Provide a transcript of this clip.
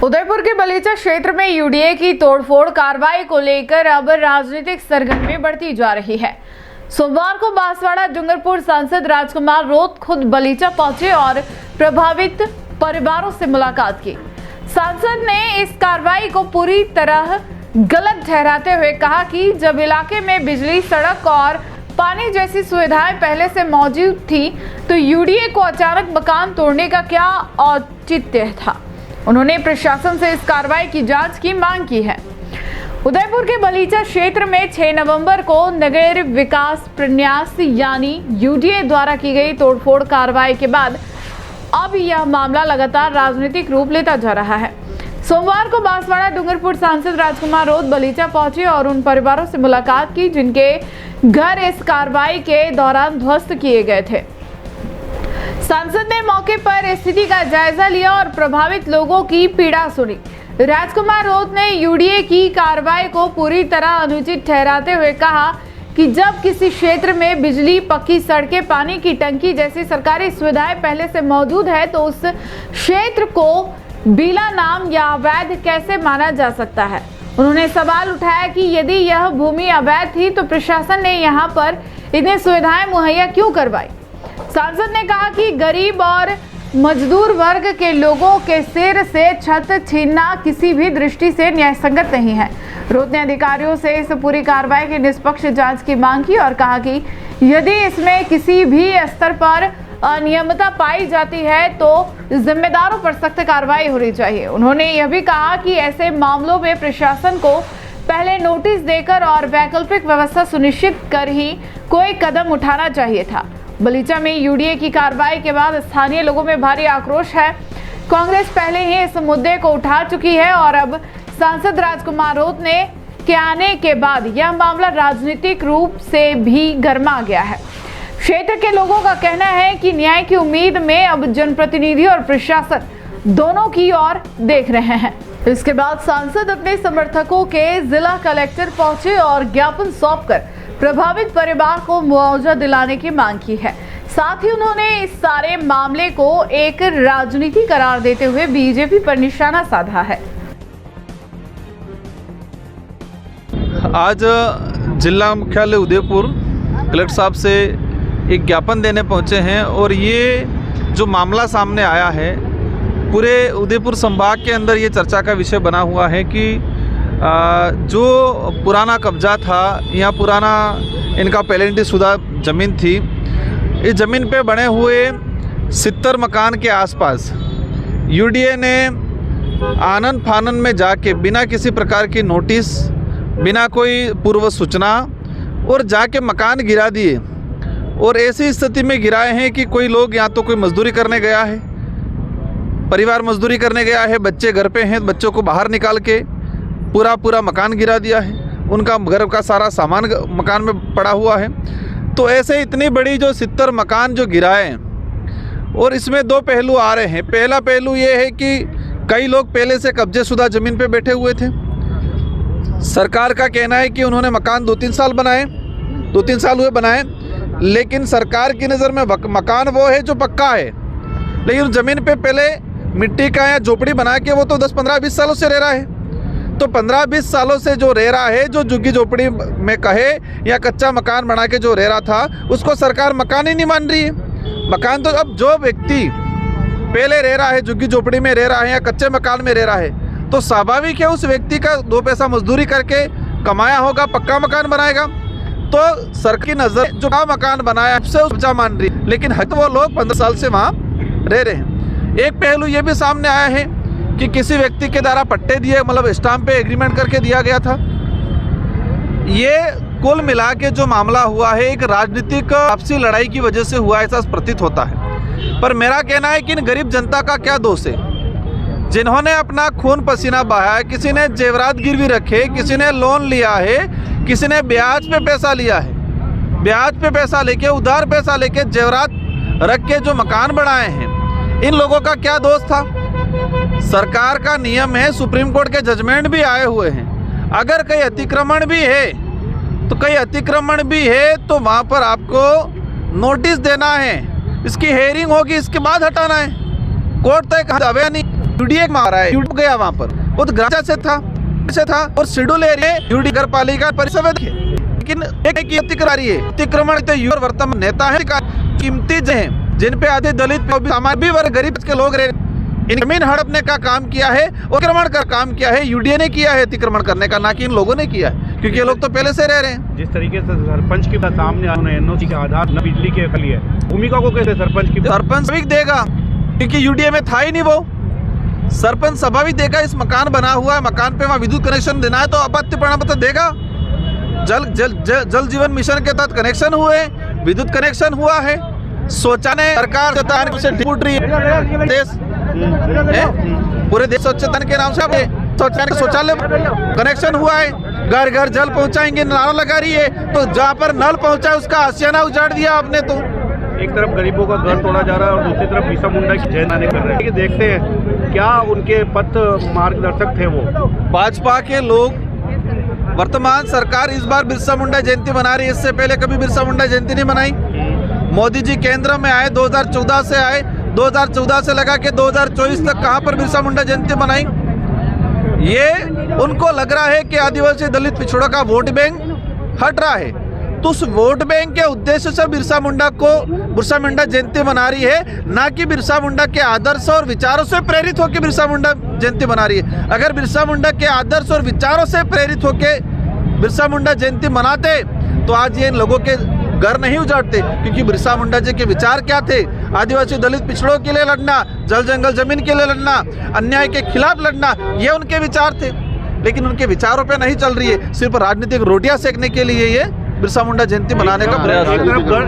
उदयपुर के बलीचा क्षेत्र में यूडीए की तोड़फोड़ कार्रवाई को लेकर अब राजनीतिक सरगर्मी बढ़ती जा रही है। सोमवार को बांसवाड़ा डूंगरपुर सांसद राजकुमार रोत खुद बलीचा पहुंचे और प्रभावित परिवारों से मुलाकात की। सांसद ने इस कार्रवाई को पूरी तरह गलत ठहराते हुए कहा कि जब इलाके में बिजली, सड़क और पानी जैसी सुविधाएं पहले से मौजूद थी तो यूडीए को अचानक मकान तोड़ने का क्या औचित्य था। उन्होंने प्रशासन से इस कार्रवाई की जांच की मांग की है। उदयपुर के बलीचा क्षेत्र में 6 नवंबर को नगर विकास प्रन्यास यानी यूडीए द्वारा की गई तोड़फोड़ कार्रवाई के बाद अब यह मामला लगातार राजनीतिक रूप लेता जा रहा है। सोमवार को बांसवाड़ा डूंगरपुर सांसद राजकुमार रोत बलीचा पहुंचे और उन परिवारों से मुलाकात की जिनके घर इस कार्रवाई के दौरान ध्वस्त किए गए थे। सांसद ने मौके पर स्थिति का जायजा लिया और प्रभावित लोगों की पीड़ा सुनी। राजकुमार रोत ने यूडीए की कार्रवाई को पूरी तरह अनुचित ठहराते हुए कहा कि जब किसी क्षेत्र में बिजली, पक्की सड़कें, पानी की टंकी जैसी सरकारी सुविधाएं पहले से मौजूद है तो उस क्षेत्र को बिला नाम या अवैध कैसे माना जा सकता है। उन्होंने सवाल उठाया कि यदि यह भूमि अवैध थी तो प्रशासन ने यहाँ पर इतनी सुविधाएं मुहैया क्यों करवाई। सांसद ने कहा कि गरीब और मजदूर वर्ग के लोगों के सिर से छत छीनना किसी भी दृष्टि से न्यायसंगत नहीं है। रोत ने अधिकारियों से इस पूरी कार्रवाई की निष्पक्ष जांच की मांग की और कहा कि यदि इसमें किसी भी स्तर पर अनियमितता पाई जाती है तो जिम्मेदारों पर सख्त कार्रवाई होनी चाहिए। उन्होंने यह भी कहा कि ऐसे मामलों में प्रशासन को पहले नोटिस देकर और वैकल्पिक व्यवस्था सुनिश्चित कर ही कोई कदम उठाना चाहिए था। बलीचा में यूडीए की कार्रवाई के बाद स्थानीय लोगों में भारी आक्रोश है। कांग्रेस पहले ही इस मुद्दे को उठा चुकी है और अब सांसद राजकुमार रोत के आने के बाद यह मामला राजनीतिक रूप से भी गर्मा गया है। क्षेत्र के लोगों का कहना है कि न्याय की उम्मीद में अब जनप्रतिनिधि और प्रशासन दोनों की ओर देख रहे हैं। इसके बाद सांसद अपने समर्थकों के जिला कलेक्टर पहुंचे और ज्ञापन सौंपकर प्रभावित परिवार को मुआवजा दिलाने की मांग की है। साथ ही उन्होंने इस सारे मामले को एक राजनीति करार देते हुए बीजेपी पर निशाना साधा है। आज जिला मुख्यालय उदयपुर कलेक्टर साहब से एक ज्ञापन देने पहुंचे हैं और ये जो मामला सामने आया है पूरे उदयपुर संभाग के अंदर ये चर्चा का विषय बना हुआ है कि जो पुराना कब्जा था, यहाँ पुराना इनका पेलेंटी शुदा ज़मीन थी, इस ज़मीन पे बने हुए 70 मकान के आसपास यूडीए ने आनन फानन में जाके बिना किसी प्रकार की नोटिस, बिना कोई पूर्व सूचना और जाके मकान गिरा दिए। और ऐसी स्थिति में गिराए हैं कि कोई लोग या तो कोई मजदूरी करने गया है, परिवार मजदूरी करने गया है, बच्चे घर पे हैं, बच्चों को बाहर निकाल के पूरा मकान गिरा दिया है। उनका घर का सारा सामान मकान में पड़ा हुआ है। तो ऐसे इतनी बड़ी जो 70 मकान जो गिराए और इसमें 2 पहलू आ रहे हैं। पहला पहलू ये है कि कई लोग पहले से कब्जेशुदा ज़मीन पे बैठे हुए थे। सरकार का कहना है कि उन्होंने मकान 2-3 साल बनाए, 2-3 साल हुए बनाए, लेकिन सरकार की नज़र में मकान वो है जो पक्का है, लेकिन ज़मीन पे पहले मिट्टी का या झोपड़ी बना के वो तो 10, 15, 20 सालों से रह रहा है। तो 15-20 सालों से जो रह रहा है, जो झुग्गी झोपड़ी में कहे या कच्चा मकान बना के जो रह रहा था, उसको सरकार मकान ही नहीं मान रही है। मकान तो अब जो व्यक्ति पहले रह रहा है, झुग्गी झोपड़ी में रह रहा है या कच्चे मकान में रह रहा है, तो स्वाभाविक है उस व्यक्ति का 2 पैसा मजदूरी करके कमाया होगा, पक्का मकान बनाएगा। तो सरकार की नज़र जो मकान बनाया उससे कब्जा मान रही है, लेकिन हक वो लोग 15 साल से वहाँ रह रहे हैं। एक पहलू ये भी सामने आया है कि किसी व्यक्ति के द्वारा पट्टे दिए, मतलब स्टाम्प पे एग्रीमेंट करके दिया गया था। ये कुल मिला के जो मामला हुआ है एक राजनीतिक आपसी लड़ाई की वजह से हुआ ऐसा प्रतीत होता है। पर मेरा कहना है कि इन गरीब जनता का क्या दोष है, जिन्होंने अपना खून पसीना बहाया, किसी ने जेवरात गिरवी रखे, किसी ने लोन लिया है, किसी ने ब्याज पे पैसा लिया है, ब्याज पे पैसा लेके, उधार पैसा लेके जेवरात रख के जो मकान बनाए हैं, इन लोगों का क्या दोष था। सरकार का नियम है, सुप्रीम कोर्ट के जजमेंट भी आए हुए हैं, अगर कहीं अतिक्रमण भी है तो वहाँ पर आपको नोटिस देना है, इसकी हेयरिंग होगी, इसके बाद हटाना है। कोर्ट तक अवे नहीं। यूडीए मारा है, यूडीए गया वहाँ पर, वो तो ग्राजा से था और शेड्यूल एरिया यूडी नगर पालिका परिसर है, लेकिन एक अतिक्रमण है, अतिक्रमण तो वर्तमान नेता है, कीमती हैं जिन पे आधे दलित सामान्य वर्ग गरीब के लोग रहे, इन जमीन हड़पने का काम किया है, अतिक्रमण का काम किया है, यूडीए ने किया है अतिक्रमण करने का, ना कि इन लोगों ने किया है, क्योंकि ये लोग तो पहले से रह रहे हैं। जिस तरीके से सरपंच के सामने एनओसी के आधार न बिजली के लिए भूमिका को कैसे सरपंच भी देगा, क्योंकि यूडीए में था ही नहीं, वो सरपंच सभा भी देगा। इस मकान बना हुआ है, मकान पे वहाँ विद्युत कनेक्शन देना है तो आपत्ति प्रमाण पत्र देगा। जल जीवन मिशन के तहत कनेक्शन हुए, विद्युत कनेक्शन हुआ है, शौचालय सरकार से टूट रही है, देश पूरे देश स्वच्छता के नाम से शौचालय कनेक्शन हुआ है, घर घर जल पहुंचाएंगे, नारा लगा रही है, तो जहाँ पर नल पहुंचा उसका आशियाना उजाड़ दिया आपने। तो एक तरफ गरीबों का घर तोड़ा जा रहा है और दूसरी तरफ बिरसा मुंडा की जयंती कर रहे हैं। देखते हैं क्या उनके पथ मार्गदर्शक थे वो। भाजपा के लोग, वर्तमान सरकार इस बार बिरसा मुंडा जयंती मना रही है, इससे पहले कभी बिरसा मुंडा जयंती नहीं मनाई। मोदी जी केंद्र में आए, 2014 से आए, 2014 से लगा के 2024 तक कहां पर बिरसा मुंडा जयंती मनाई। ये उनको लग रहा है कि आदिवासी दलित पिछड़ों का वोट बैंक हट रहा है, तो उस वोट बैंक के उद्देश्य से बिरसा मुंडा जयंती मना रही है, ना कि बिरसा मुंडा के आदर्श और विचारों से प्रेरित होकर बिरसा मुंडा जयंती मना रही है। अगर बिरसा मुंडा के आदर्श और विचारों से प्रेरित होकर बिरसा मुंडा जयंती मनाते तो आज ये इन लोगों के घर नहीं उजाड़ते, क्योंकि बिरसा मुंडा जी के विचार क्या थे? आदिवासी दलित पिछड़ों के लिए लड़ना, जल जंगल जमीन के लिए लड़ना, अन्याय के खिलाफ लड़ना, ये उनके विचार थे। लेकिन उनके विचारों पे नहीं चल रही है, सिर्फ राजनीतिक रोटियां सेकने के लिए ये बिरसा मुंडा जयंती मनाने का प्रयास है।